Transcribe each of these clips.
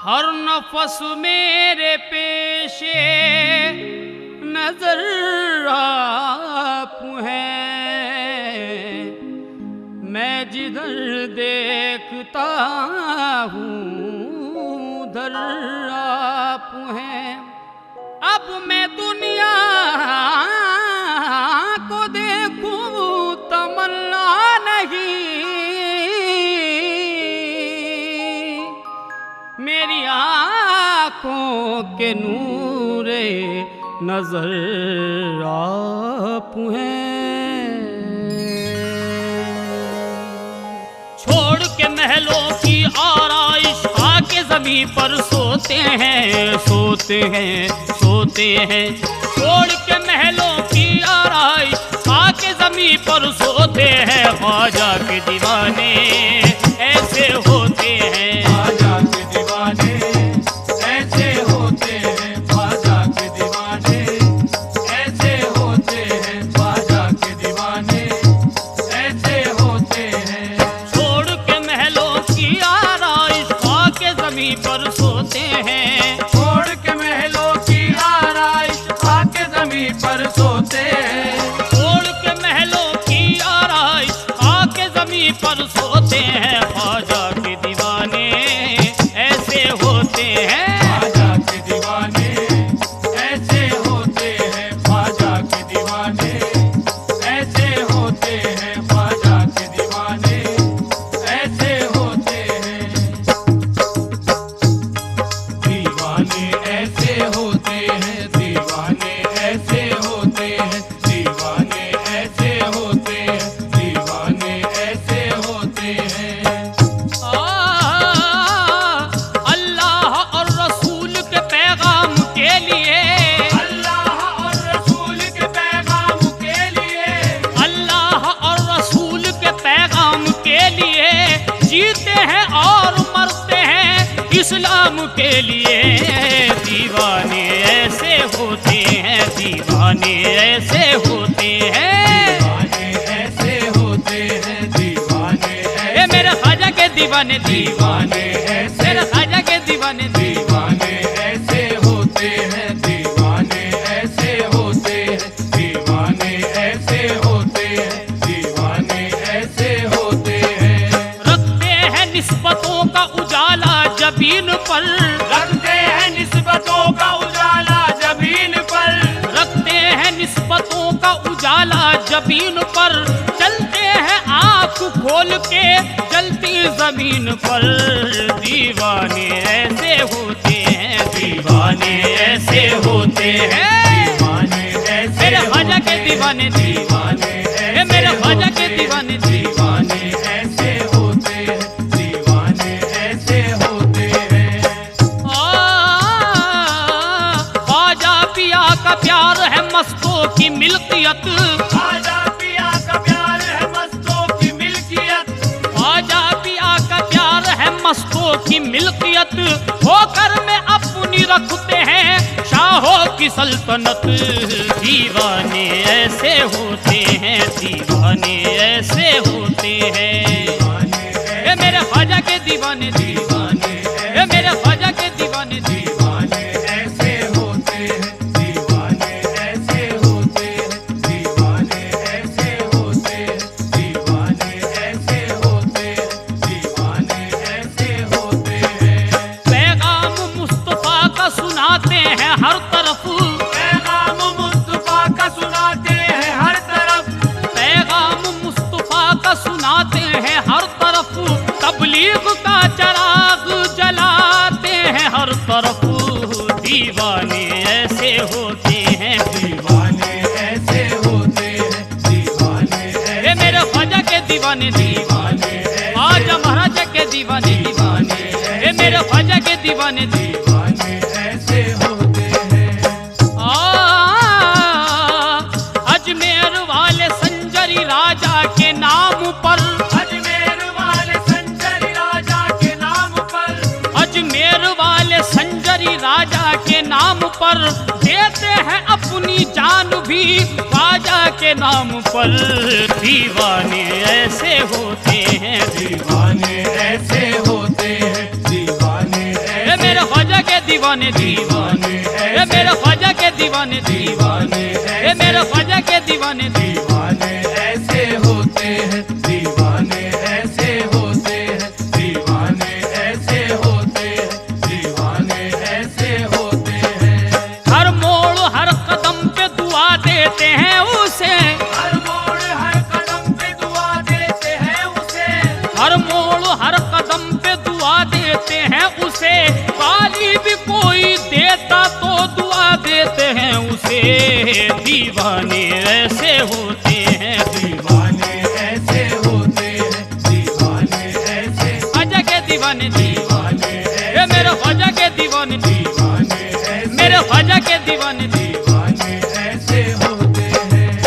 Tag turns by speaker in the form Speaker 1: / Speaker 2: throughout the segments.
Speaker 1: हर नफस मेरे पेशे नजर आप हैं, मैं जिधर देखता हूँ उधर आप हैं। अब मैं दुनिया को देखूं तमन्ना नहीं, मेरी आँखों के नूरे नजर आप हैं। छोड़ के महलों की आराइश आके ज़मीं पर सोते हैं, सोते हैं, सोते हैं। छोड़ के महलों की आराइश आके ज़मीं पर सोते हैं। ख्वाजा के दीवाने ऐसे होते हैं,
Speaker 2: ख्वाजा के दीवाने ऐसे होते हैं, ख्वाजा के दीवाने ऐसे होते हैं, ख्वाजा के दीवाने ऐसे होते हैं।
Speaker 1: छोड़ के महलों की आराइश आके ज़मीं पर सोते हैं।
Speaker 2: छोड़ के महलों की आराइश आके ज़मीं पर सोते हैं।
Speaker 1: छोड़ के महलों की आराइश आके ज़मीं पर सोते हैं। ख्वाजा के दीवाने ऐसे होते हैं,
Speaker 2: ख्वाजा के दीवाने ऐसे होते हैं, ख्वाजा के दीवाने ऐसे होते हैं, ख्वाजा के दीवाने ऐसे होते हैं। दीवाने ऐसे होते हैं, दीवाने ऐसे होते हैं, दीवाने ऐसे होते हैं, दीवाने ऐसे होते हैं।
Speaker 1: अल्लाह और रसूल के पैगाम के लिए,
Speaker 2: अल्लाह और रसूल के पैगाम के लिए,
Speaker 1: अल्लाह और रसूल के पैगाम के लिए जीते हैं और मरते हैं इस्लाम के लिए। दीवाने ऐसे होते हैं, दीवाने ऐसे होते हैं,
Speaker 2: दीवाने ऐसे होते हैं, दीवाने
Speaker 1: ये मेरे ख्वाजा के दीवाने,
Speaker 2: दीवाने ऐसे,
Speaker 1: मेरे ख्वाजा के दीवाने,
Speaker 2: दीवाने ऐसे होते हैं, दीवाने ऐसे होते हैं, दीवाने ऐसे होते हैं, दीवाने ऐसे होते हैं।
Speaker 1: रखते हैं निस्बतों का उजाला जबीन पर,
Speaker 2: रखते हैं निस्बतों का उजाला जमीन पर,
Speaker 1: रखते हैं निस्बतों का उजाला जबीन पर। चलते हैं आँख खोल के जलती जमीन पर। दीवाने ऐसे होते हैं, दीवाने ऐसे होते हैं,
Speaker 2: दीवाने ऐसे
Speaker 1: मेरे ख्वाजा के दीवाने,
Speaker 2: दीवाने
Speaker 1: ये मेरे ख्वाजा के दीवाने,
Speaker 2: दीवाने ऐसे होते हैं, दीवाने ऐसे होते हैं।
Speaker 1: ख्वाजा पिया का प्यार है मस्तों की मिल्कियत,
Speaker 2: ख्वाजा पिया का प्यार है मस्तों की मिल्कियत,
Speaker 1: ख्वाजा पिया का प्यार है मस्तों की मिल्कियत। होकर में अपनी रखते हैं शाहों की सल्तनत। दीवाने ऐसे होते हैं, दीवाने ऐसे होते हैं, ये मेरे ख्वाजा के दीवाने,
Speaker 2: दीवाने
Speaker 1: ये मेरे ख्वाजा के दीवाने,
Speaker 2: दीवाने ऐसे होते हैं, दीवाने ऐसे होते हैं, दीवाने ऐसे होते हैं, दीवाने ऐसे होते हैं, दीवाने ऐसे होते हैं।
Speaker 1: पैगाम मुस्तफा का सुनाते हैं हर तरफ,
Speaker 2: पैगाम मुस्तफा का सुनाते हैं हर तरफ,
Speaker 1: पैगाम मुस्तफा का सुनाते हैं हर तरफ। तबलीग का चराग जलाते हैं हर तरफ। दीवाने ऐसे होते हैं,
Speaker 2: दीवाने ऐसे होते हैं, दीवाने
Speaker 1: ये मेरे ख्वाजा के दीवाने,
Speaker 2: दीवाने
Speaker 1: ख्वाजा महाराजा के दीवाने, ये मेरे ख्वाजा के दीवाने।
Speaker 2: दीवाने ऐसे होते हैं।
Speaker 1: अजमेर वाले संजरी राजा के नाम पर,
Speaker 2: अजमेर वाले संजरी राजा के नाम पर,
Speaker 1: अजमेर वाले संजरी राजा के नाम पर देते हैं अपनी जान भी ख्वाजा के नाम पर। दीवाने ऐसे होते हैं,
Speaker 2: दीवाने ऐसे होते हैं, दीवाने ऐसे
Speaker 1: दीवाने
Speaker 2: दीवाने
Speaker 1: ये मेरे ख्वाजा के दीवाने
Speaker 2: दीवाने
Speaker 1: ये मेरे ख्वाजा के दीवाने
Speaker 2: दीवाने ऐसे होते हैं, दीवाने ऐसे होते हैं, दीवाने ऐसे होते हैं, दीवाने ऐसे होते हैं।
Speaker 1: हर मोड़ हर कदम पे दुआ देते हैं उसे,
Speaker 2: हर मोड़ हर कदम पे दुआ देते हैं उसे,
Speaker 1: हर मोड़ हर कदम पे दुआ देते हैं उसे, गाली भी कोई देता तो दुआ देते हैं उसे। दीवाने ऐसे होते हैं,
Speaker 2: दीवाने ऐसे होते हैं, दीवाने ऐसे
Speaker 1: ख्वाजा के दीवाने
Speaker 2: दीवाने
Speaker 1: ये मेरे ख्वाजा के दीवाने
Speaker 2: दीवाने ऐसे
Speaker 1: मेरे ख्वाजा के दीवाने
Speaker 2: दीवाने ऐसे होते हैं।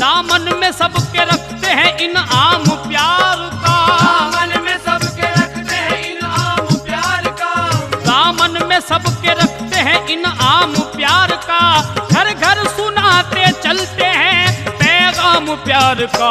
Speaker 1: दामन में सबके रखते हैं इनाम प्यार का,
Speaker 2: दामन में सबके रखते हैं इनाम प्यार का,
Speaker 1: दामन में सबके रखते हैं इनाम प्यार का, घर घर सुनाते चलते हैं पैगाम प्यार का।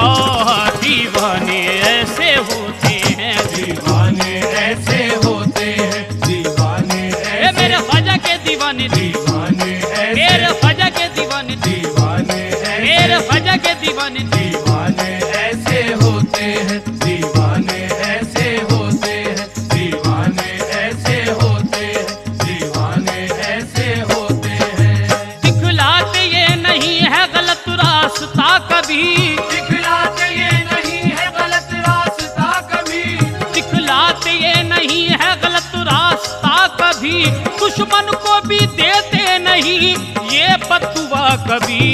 Speaker 1: दीवाने ऐसे होते हैं,
Speaker 2: दीवाने ऐसे होते हैं, दीवाने
Speaker 1: ये मेरे ख्वाजा के दीवाने
Speaker 2: दीवाने
Speaker 1: मेरे
Speaker 2: ऐसे
Speaker 1: ख्वाजा के दीवाने
Speaker 2: दीवाने
Speaker 1: मेरे
Speaker 2: ऐसे
Speaker 1: ख्वाजा के दीवाने
Speaker 2: दीवाने ऐसे होते हैं, दीवाने ऐसे होते हैं, दीवाने ऐसे होते हैं, दीवाने ऐसे होते हैं।
Speaker 1: दिखलाते ये नहीं है गलत रास्ता कभी,
Speaker 2: दिखलाते ये नहीं है गलत रास्ता कभी,
Speaker 1: दिखलाते ये नहीं है गलत रास्ता कभी, दुश्मन को भी देते नहीं ये बददुआ कभी।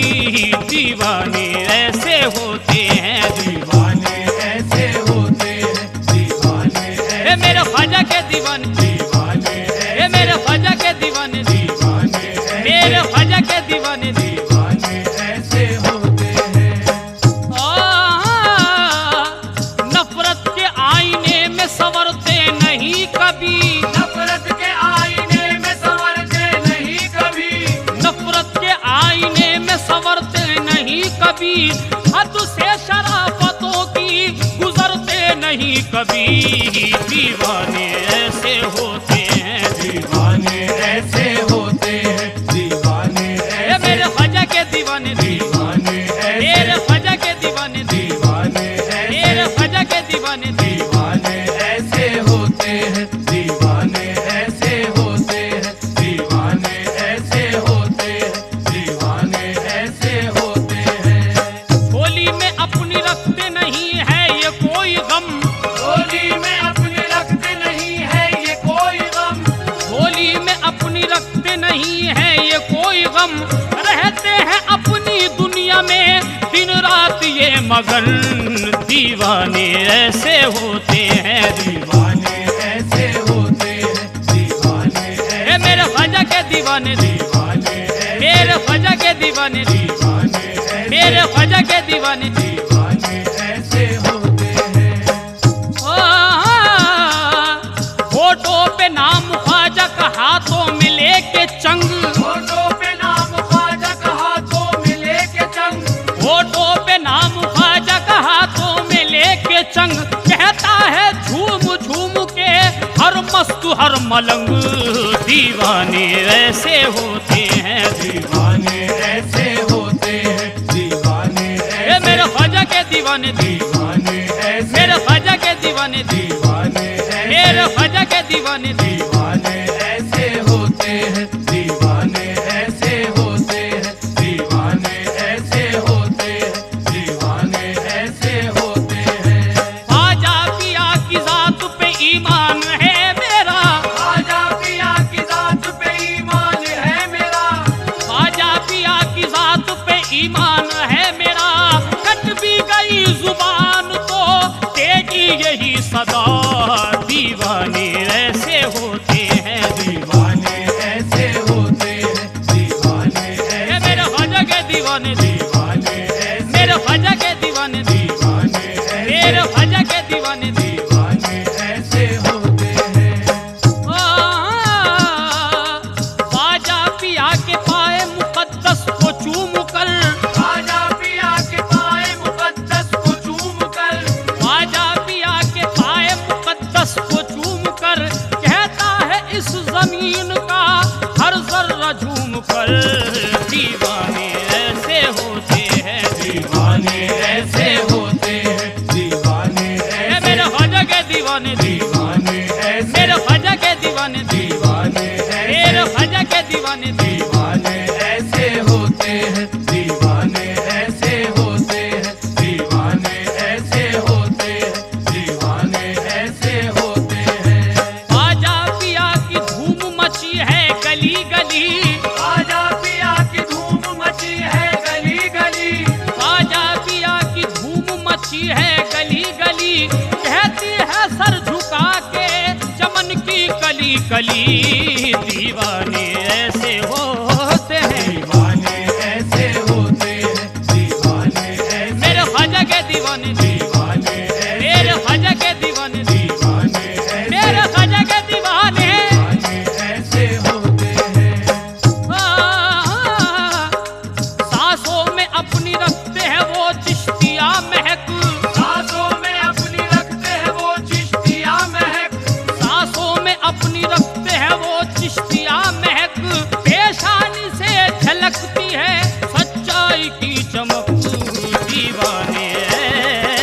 Speaker 1: दीवाने ऐसे होते हैं,
Speaker 2: दीवाने ऐसे होते हैं, दीवाने
Speaker 1: ये मेरे ख्वाजा के दीवाने
Speaker 2: दीवाने
Speaker 1: ये मेरे ख्वाजा के दीवाने
Speaker 2: दीवाने
Speaker 1: मेरे ख्वाजा के दीवाने
Speaker 2: दीवाने ऐसे होते हैं।
Speaker 1: नफरत के आईने में संवरते नहीं कभी,
Speaker 2: नफरत के आईने में संवरते नहीं कभी,
Speaker 1: नफरत के आईने में संवरते नहीं कभी, हद से शराफतों की गुजरते नहीं कभी। दीवाने ऐसे होते हैं,
Speaker 2: दीवाने ऐसे होते हैं, दीवाने
Speaker 1: ये मेरे ख्वाजा के दीवाने
Speaker 2: दीवाने
Speaker 1: मेरे
Speaker 2: ऐसे
Speaker 1: ख्वाजा के दीवाने
Speaker 2: दीवाने
Speaker 1: मेरे
Speaker 2: ऐसे
Speaker 1: ख्वाजा के दीवाने
Speaker 2: दीवाने ऐसे होते हैं, दीवाने ऐसे होते हैं, दीवाने ऐसे होते हैं, दीवाने ऐसे होते हैं।
Speaker 1: होली में अपनी रखते नहीं है ये कोई गम,
Speaker 2: होली में अपनी रखते नहीं है ये कोई गम,
Speaker 1: होली में अपनी रखते नहीं है ये कोई गम, रहते हैं अपनी दुनिया में दिन रात ये मगन। दीवाने ऐसे होते हैं,
Speaker 2: दीवाने ऐसे होते हैं, दीवाने
Speaker 1: ये मेरे ख्वाजा के दीवाने
Speaker 2: दीवाने
Speaker 1: मेरे ख्वाजा के दीवाने
Speaker 2: दीवाने
Speaker 1: मेरे ख्वाजा के दीवाने
Speaker 2: दीवाने ऐसे होते हैं।
Speaker 1: फोटो पे नाम ख्वाजा का हाथों में लेके चंग,
Speaker 2: फोटो पे नाम ख्वाजा का हाथों में लेके चंग,
Speaker 1: फोटो पे नाम ख्वाजा का हाथों में लेके चंग, कहता है झूम झूम के हर मस्त हर मलंग। दीवाने ऐसे होते हैं,
Speaker 2: दीवाने ऐसे होते हैं, दीवाने
Speaker 1: ये मेरे ख्वाजा के दीवाने
Speaker 2: दीवाने ऐसे
Speaker 1: मेरे ख्वाजा के दीवाने
Speaker 2: दीवाने
Speaker 1: मेरे
Speaker 2: ऐसे
Speaker 1: ख्वाजा के दीवाने
Speaker 2: दीवाने ऐसे होते हैं, दीवाने ऐसे होते हैं, दीवाने ऐसे होते हैं, दीवाने ऐसे होते हैं।
Speaker 1: ख्वाजा पिया की जात पे ईमान है मेरा,
Speaker 2: ख्वाजा पिया की जात पे ईमान है मेरा,
Speaker 1: ख्वाजा पिया की जात पे ईमान है मेरा, कट भी गई जुबान तो देगी यही सदा। दीवाने ऐसे होते हैं,
Speaker 2: दीवाने ऐसे होते हैं, दीवाने
Speaker 1: ये मेरे ख्वाजा के दीवाने
Speaker 2: दीवाने ऐसे
Speaker 1: मेरे ख्वाजा के दीवाने
Speaker 2: दीवाने
Speaker 1: मेरे ख्वाजा के दीवाने
Speaker 2: दीवाने ऐसे होते हैं।
Speaker 1: ख्वाजा पिया के पाए मुकद्दस को चूम कर,
Speaker 2: ख्वाजा पिया के पाए मुकद्दस को चूम कर,
Speaker 1: ख्वाजा पिया के पाए दीवाने
Speaker 2: दीवाने ऐसे,
Speaker 1: मेरे ख्वाजा के दीवाने
Speaker 2: दीवाने
Speaker 1: मेरे
Speaker 2: ऐसे,
Speaker 1: ख्वाजा के दीवाने
Speaker 2: दीवाने ऐसे होते हैं, दीवाने ऐसे होते हैं, दीवाने ऐसे होते हैं, दीवाने ऐसे होते हैं।
Speaker 1: ख्वाजा पिया की धूम मची है गली गली,
Speaker 2: ख्वाजा पिया की धूम मची है गली गली,
Speaker 1: ख्वाजा पिया की धूम मची है गली गली, कहती है सर झुका के चमन की कली कली, दीवाने ऐसे होते हैं,
Speaker 2: दीवाने ऐसे होते हैं, दीवाने ऐसे,
Speaker 1: मेरे ख्वाजा के दीवाने
Speaker 2: दीवाने ऐसे,
Speaker 1: मेरे ख्वाजा के दीवाने
Speaker 2: दीवाने ऐसे,
Speaker 1: मेरे ख्वाजा के दीवाने
Speaker 2: दीवाने ऐसे होते हैं।
Speaker 1: सांसों में अपनी रखते हैं वो चिश्तिया महक,
Speaker 2: सांसों में अपनी रखते हैं वो चिश्तिया महक,
Speaker 1: सांसों में अपनी रखते हैं वो चिश्तिया महक, पेशानी से झलकती है सच्चाई की चमक, दीवाने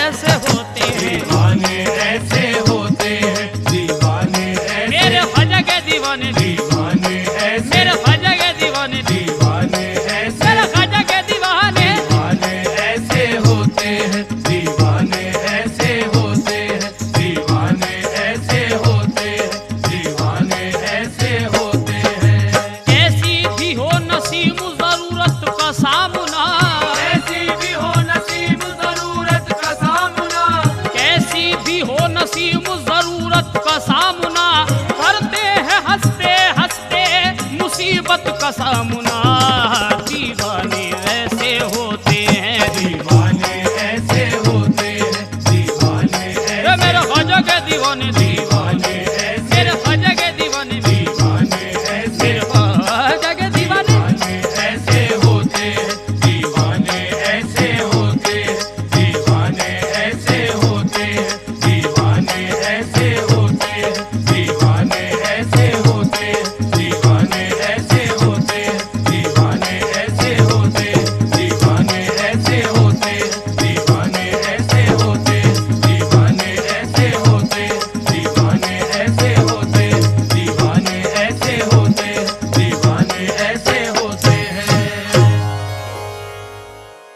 Speaker 1: ऐसे होते हैं,
Speaker 2: दीवाने ऐसे होते हैं, दीवाने ऐसे,
Speaker 1: मेरे ख्वाजा के दीवाने
Speaker 2: दीवाने ऐसे,
Speaker 1: मेरे ख्वाजा के दीवाने
Speaker 2: दीवाने ऐसे,
Speaker 1: मेरे ख्वाजा के दीवाने
Speaker 2: दीवाने ऐसे होते हैं, दीवाने ऐसे होते हैं, दीवाने ऐसे होते हैं, दीवाने ऐसे होते हैं।
Speaker 1: कैसी भी हो नसीब जरूरत का सामना,
Speaker 2: ऐसी भी हो नसीब जरूरत का सामना,
Speaker 1: कैसी भी हो नसीब जरूरत का सामना, करते हैं हंसते हंसते मुसीबत का सामना, दीवाने ऐसे होते हैं,
Speaker 2: दीवाने ऐसे होते हैं, दीवाने
Speaker 1: ये
Speaker 2: ऐसे,
Speaker 1: मेरे ख्वाजा के दीवाने